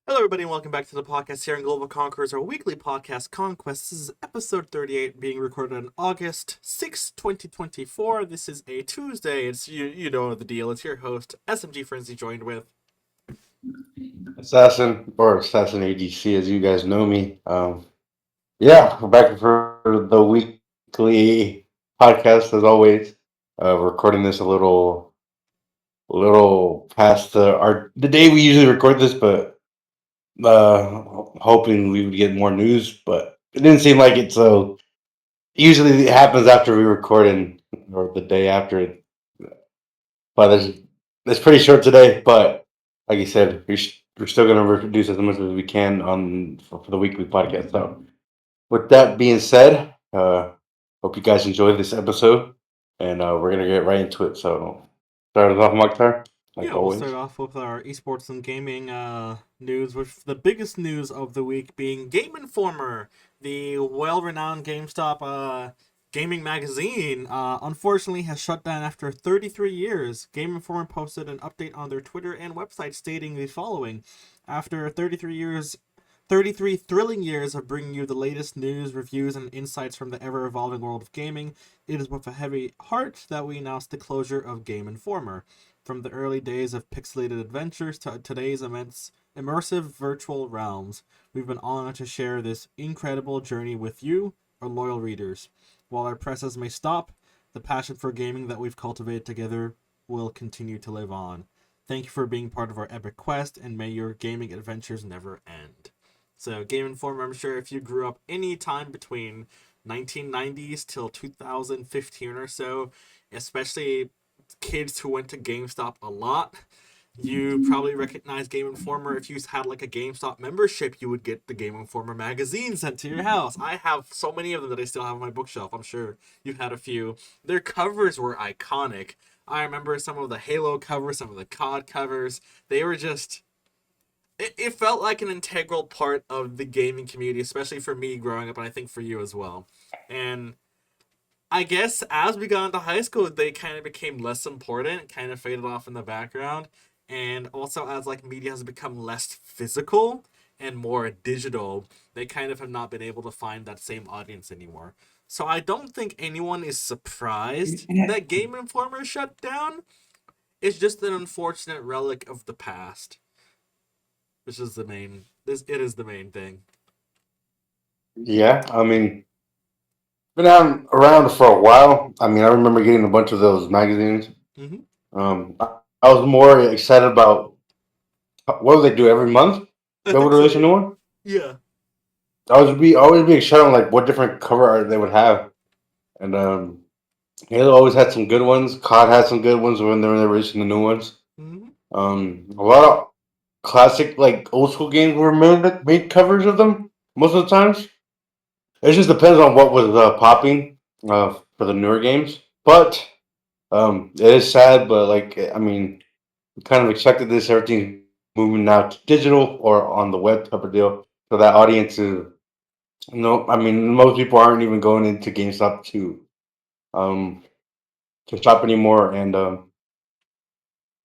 Hello, everybody, and welcome back to the podcast here in Global Conquerors, our weekly podcast, Conquest. This is episode 38, being recorded on August 6th, 2024. This is a Tuesday. It's you know the deal. It's your host, SMGFrenzy, joined with. AssassinADC, as you guys know me. Yeah, we're back for the weekly podcast as always. Recording this a little past the day we usually record this, but hoping we would get more news, but it didn't seem like it. So usually it happens after we record or the day after it. But it's pretty short today. But like you said, we're still going to reproduce as much as we can for the weekly podcast. So with that being said, hope you guys enjoyed this episode, and we're gonna get right into it. So start us off, Mokhtar, like Yeah, we'll start always. off with our esports and gaming news, with the biggest news of the week being Game Informer, the well-renowned GameStop gaming magazine. Unfortunately, has shut down after 33 years. Game Informer posted an update on their Twitter and website stating the following: After 33 years. 33 thrilling years of bringing you the latest news, reviews, and insights from the ever evolving world of gaming, it is with a heavy heart that we announce the closure of Game Informer. From the early days of pixelated adventures to today's immense immersive virtual realms, we've been honored to share this incredible journey with you, our loyal readers. While our presses may stop, the passion for gaming that we've cultivated together will continue to live on. Thank you for being part of our epic quest, and may your gaming adventures never end. So, Game Informer, I'm sure if you grew up any time between 1990s till 2015 or so, especially kids who went to GameStop a lot, you probably recognize Game Informer. If you had like a GameStop membership, you would get the Game Informer magazine sent to your house. I have so many of them that I still have on my bookshelf. I'm sure you've had a few. Their covers were iconic. I remember some of the Halo covers, some of the COD covers. They were just, it felt like an integral part of the gaming community, especially for me growing up, and I think for you as well. And I guess as we got into high school, they kind of became less important, kind of faded off in the background. And also, as like media has become less physical and more digital, they kind of have not been able to find that same audience anymore. So I don't think anyone is surprised that Game Informer shut down. It's just an unfortunate relic of the past, which is the main. This it is the main thing. Yeah, I mean, been out around for a while. I mean, I remember getting a bunch of those magazines. Mm-hmm. I was more excited about what do they do every month? I They would think so. release a new Yeah. one. Yeah. I always be excited on like what different cover art they would have, and they always had some good ones. COD had some good ones when they were releasing the new ones. Mm-hmm. A lot of classic, like old school games were made covers of them most of the times. It just depends on what was popping for the newer games. But it is sad, but like I mean, we kind of expected this. Everything's moving now to digital or on the web type of deal. So that audience is no. I mean, most people aren't even going into GameStop um to shop anymore, and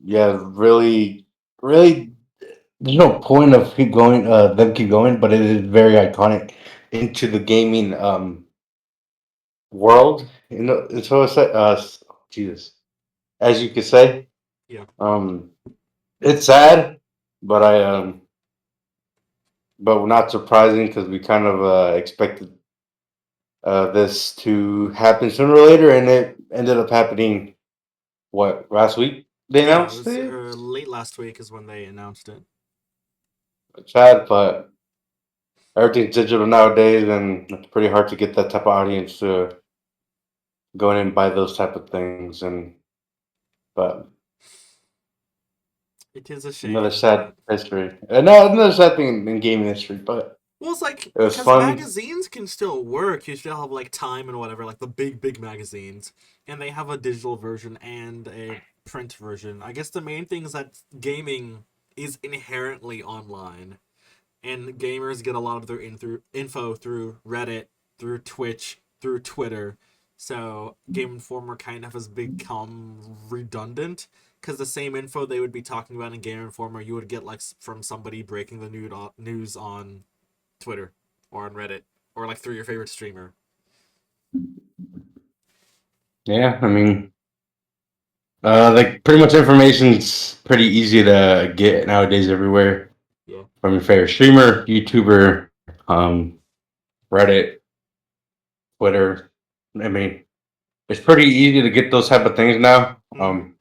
yeah, really there's no point of keep going, but it is very iconic into the gaming world. You know, and so it's Jesus, as you could say, Yeah. um, it's sad, but but not surprising because we kind of expected this to happen sooner or later, and it ended up happening. What last week they Yeah, it announced was it? late last week is when they announced it. It's sad, but everything's digital nowadays, and it's pretty hard to get that type of audience to go in and buy those type of things. And but It is a another shame, sad but history. No, another sad thing in gaming history, but well, it's like it was because fun. magazines can still work. You still have like Time and whatever, like the big magazines, and they have a digital version and a print version. I guess the main thing is that gaming is inherently online, and gamers get a lot of their info through Reddit, through Twitch, through Twitter. So Game Informer kind of has become redundant, because the same info they would be talking about in Game Informer, you would get like from somebody breaking the news on Twitter or on Reddit or like through your favorite streamer. Yeah, I mean, like pretty much information's pretty easy to get nowadays everywhere Yeah. from your favorite streamer, YouTuber, Reddit, Twitter. I mean, it's pretty easy to get those type of things now, Mm-hmm.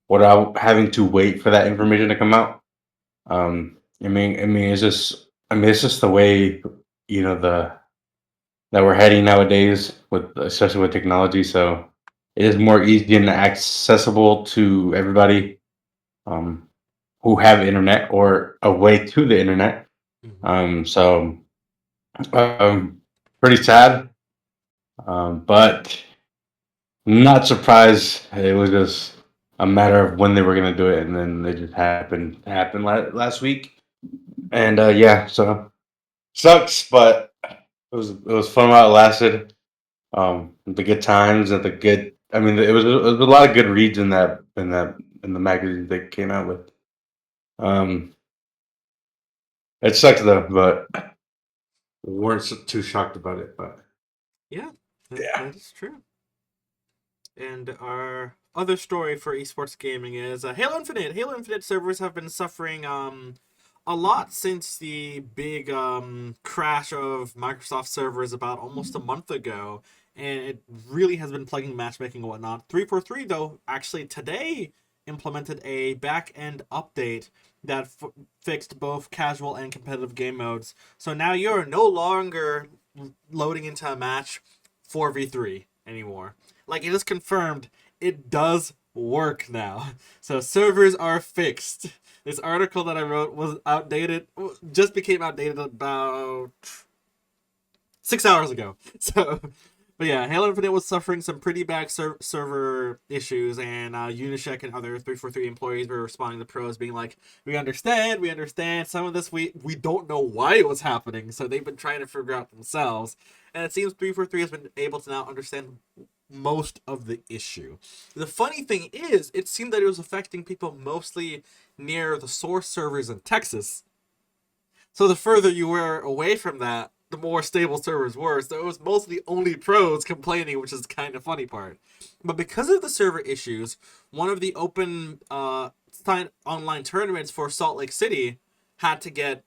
without having to wait for that information to come out. It's just the way the that we're heading nowadays with especially with technology. So it is more easy and accessible to everybody um, who have internet or a way to the internet. Mm-hmm. So um, pretty sad, but not surprised. It was just a matter of when they were gonna do it, and then it just happened last week. And yeah, so sucks, but it was fun while it lasted. The good times and the good. I mean, it was a lot of good reads in the magazines they came out with. Um, it sucks though, but we weren't too shocked about it. But Yeah, yeah, that is true. And our other story for esports gaming is Halo Infinite. Halo Infinite servers have been suffering a lot since the big crash of Microsoft servers about almost a month ago, and it really has been plugging matchmaking and whatnot. 343 though actually today implemented a back end update that fixed both casual and competitive game modes. So now you're no longer loading into a match 4v3 anymore. Like, it is confirmed it does work now. So servers are fixed. This article that I wrote was outdated, just became outdated about 6 hours ago. So, but yeah, Halo Infinite was suffering some pretty bad server issues, and Unisec and other 343 employees were responding to pros, being like, we understand, we understand. Some of this we don't know why it was happening, so they've been trying to figure out themselves. And it seems 343 has been able to now understand most of the issue. The funny thing is, it seemed that it was affecting people mostly near the source servers in Texas. So the further you were away from that, the more stable servers were. So it was mostly only pros complaining, which is kind of funny part. But because of the server issues, one of the open online tournaments for Salt Lake City had to get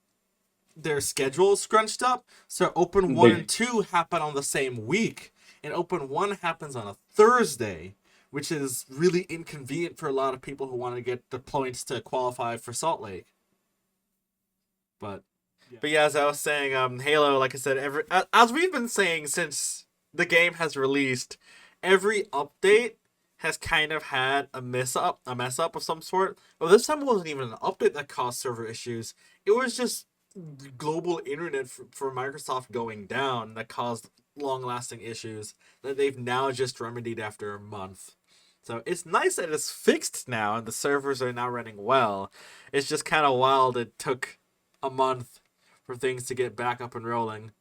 their schedules scrunched up. So Open 1 and they 2 happen on the same week, and Open 1 happens on a Thursday, which is really inconvenient for a lot of people who want to get the points to qualify for Salt Lake. But but yeah, as I was saying, Halo, like I said, as we've been saying since the game has released, every update has kind of had a mess up of some sort. Well, this time it wasn't even an update that caused server issues. It was just global internet for Microsoft going down that caused long lasting issues that they've now just remedied after a month. So it's nice that it's fixed now and the servers are now running well. It's just kind of wild it took a month for things to get back up and rolling.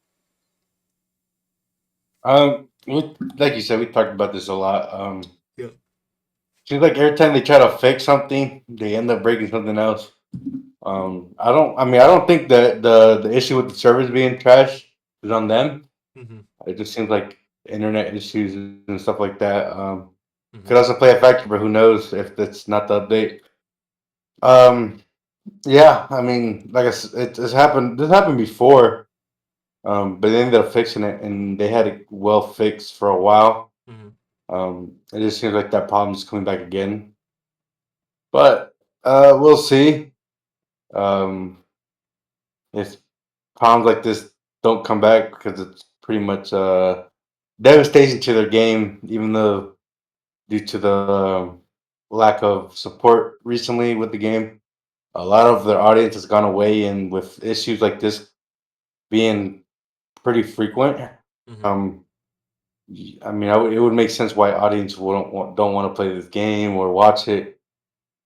like you said, we talked about this a lot. Yeah. Seems like every time they try to fix something, they end up breaking something else. I don't. I mean, I don't think that the issue with the servers being trashed is on them. Mm-hmm. It just seems like internet issues and stuff like that. Mm-hmm. Could also play a factor, but who knows if that's not the update. Um, yeah, I mean, like it's happened. This happened before, but they ended up fixing it, and they had it well fixed for a while. Mm-hmm. It just seems like that problem is coming back again. But we'll see. Um, if problems like this don't come back because it's pretty much devastation to their game, even though due to the lack of support recently with the game, a lot of their audience has gone away, and with issues like this being pretty frequent, Mm-hmm. um, I mean, it would make sense why audience don't want to play this game or watch it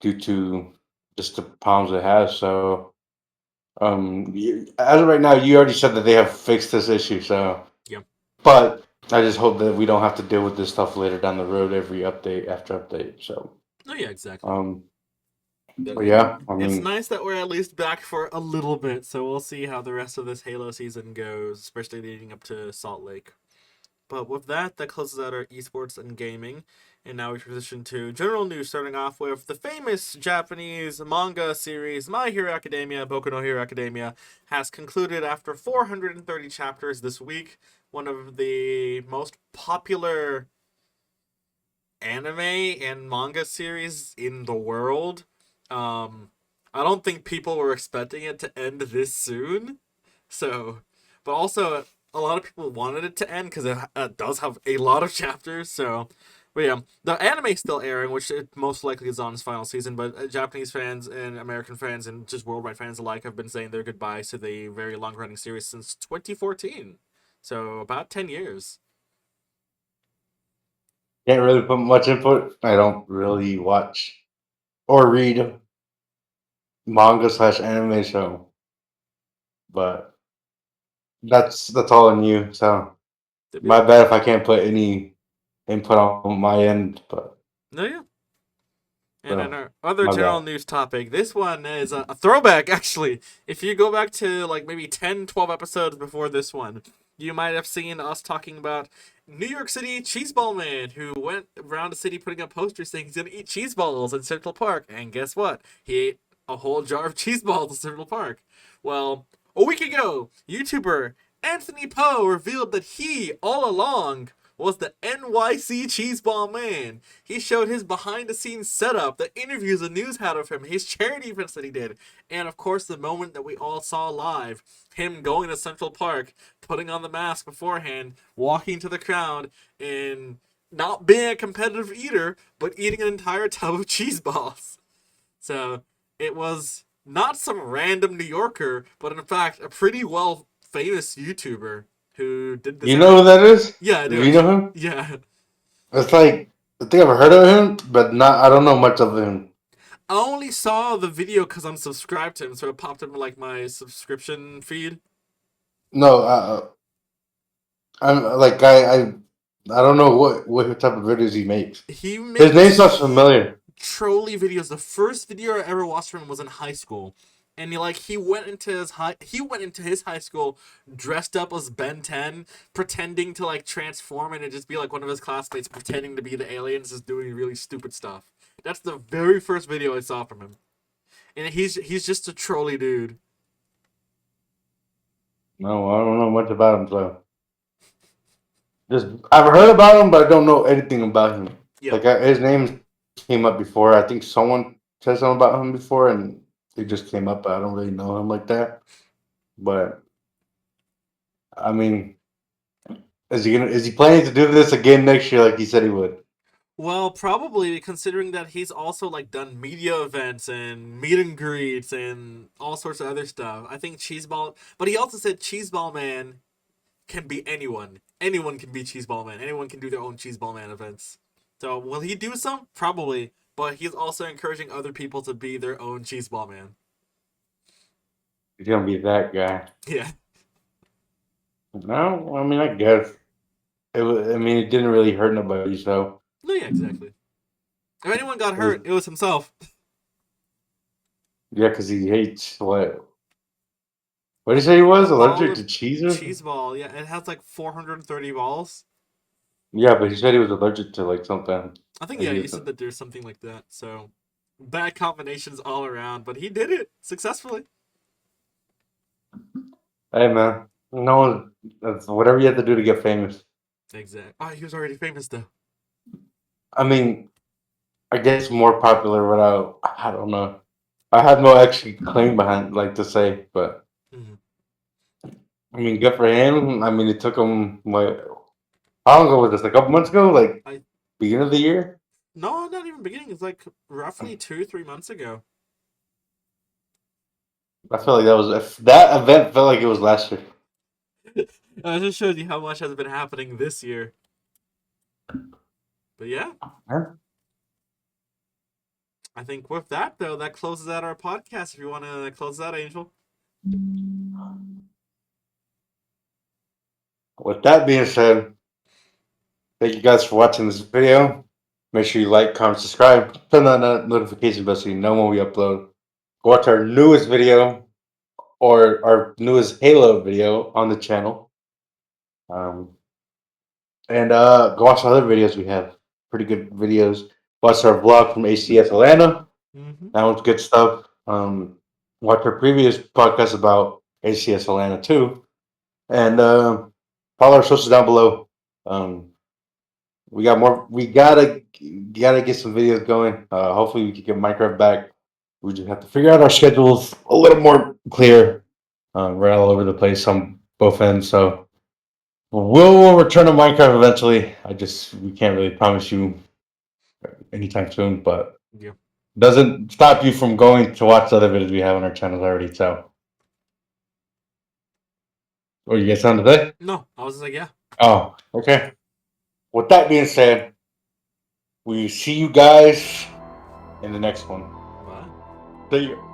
due to just the problems it has. So, as of right now, you already said that they have fixed this issue. So, Yeah. but I just hope that we don't have to deal with this stuff later down the road, every update after update. So, Oh yeah, exactly. Um, But but yeah, I it's mean, nice that we're at least back for a little bit, so we'll see how the rest of this Halo season goes, especially leading up to Salt Lake. But with that, that closes out our esports and gaming. And now we transition to general news, starting off with the famous Japanese manga series My Hero Academia, Boku no Hero Academia, has concluded after 430 chapters this week. One of the most popular anime and manga series in the world. Um, I don't think people were expecting it to end this soon. So, but also a lot of people wanted it to end because it does have a lot of chapters. So, but yeah, the anime is still airing, which it most likely is on its final season. But Japanese fans and American fans and just worldwide fans alike have been saying their goodbyes to the very long running series since 2014. So about 10 years. can't really put much input. I don't really watch or read manga/anime, so but that's all on you. So my bad if I can't put any input on my end, but No, yeah. And then so our other my general bad. news topic. This one is a throwback, actually. If you go back to like maybe 10, 12 episodes before this one, you might have seen us talking about New York City Cheeseball Man, who went around the city putting up posters saying he's going to eat cheese balls in Central Park. And guess what? He ate a whole jar of cheese balls in Central Park. Well, a week ago, YouTuber Anthony Poe revealed that he, all along, was the NYC Cheeseball Man. He showed his behind the scenes setup, the interviews the news had of him, his charity events that he did, and of course the moment that we all saw live, him going to Central Park, putting on the mask beforehand, walking to the crowd, and not being a competitive eater, but eating an entire tub of cheese balls. So it was not some random New Yorker, but in fact a pretty well famous YouTuber who did this You know every. who that is? Yeah, I Do do you know actually. him? Yeah. It's like I think I've heard of him, but not. I don't know much of him. I only saw the video because I'm subscribed to him, so it popped up in like my subscription feed. No, I'm like I don't know what type of videos he makes. He His name sounds makes familiar. trolley videos. The first video I ever watched from him was in high school, and he went into his high school dressed up as Ben 10, pretending to like transform and it just be like one of his classmates pretending to be the aliens, just doing really stupid stuff. That's the very first video I saw from him, and he's just a trolley dude. No, I don't know much about him. So just I've heard about him, but I don't know anything about him. Yep. Like his name came up before. I think someone said something about him before, and it just came up. But I don't really know him like that. But I mean, is he planning to do this again next year, like he said he would? Well, probably considering that he's also like done media events and meet and greets and all sorts of other stuff. I think Cheeseball, but he also said Cheeseball Man can be anyone. Anyone can be Cheeseball Man. Anyone can do their own Cheeseball Man events. So will he do some? Probably, but he's also encouraging other people to be their own Cheeseball Man. He's gonna be that guy. Yeah. No, I mean, I guess it was. I mean, it didn't really hurt nobody, so No, yeah, exactly. If anyone got it was. hurt, it was himself. Yeah, because he hates what? What did he say he was A ball allergic of to cheese or? cheese ball. Yeah, it has like 430 balls. Yeah, but he said he was allergic to like something. I think Like yeah, he you was. said that there's something like that. So bad combinations all around, but he did it successfully. Hey man, no one. That's whatever you have to do to get famous. Exactly. Oh, he was already famous though. I mean, I guess more popular without. I don't know. I have no actually claim behind like to say, but Mhm. I mean, good for him. I mean, it took him like how long ago was this? A couple months ago, like I beginning of the year. no, not even beginning. It's like roughly 2, 3 months ago. I feel like that was if that event felt like it was last year. It just shows you how much has been happening this year. But yeah, Huh? I think with that though, that closes out our podcast. If you want to close that, Angel. With that being said, thank you guys for watching this video. Make sure you like, comment, subscribe, turn on that notification bell so you know when we upload. Go watch our newest video or our newest Halo video on the channel. And go watch other videos we have. Pretty good videos. Watch our vlog from ACS Atlanta. Mm-hmm. That was good stuff. Watch our previous podcast about ACS Atlanta too. And follow our socials down below. We got more. We gotta get some videos going. Hopefully, we can get Minecraft back. We just have to figure out our schedules a little more clear. We're all over the place on both ends, so we'll return to Minecraft eventually. We can't really promise you anytime soon, but Yeah. doesn't stop you from going to watch the other videos we have on our channels already. So, oh, you guys something to say? No, I was like, yeah. Oh, okay. With that being said, we see you guys in the next one. Bye. See you.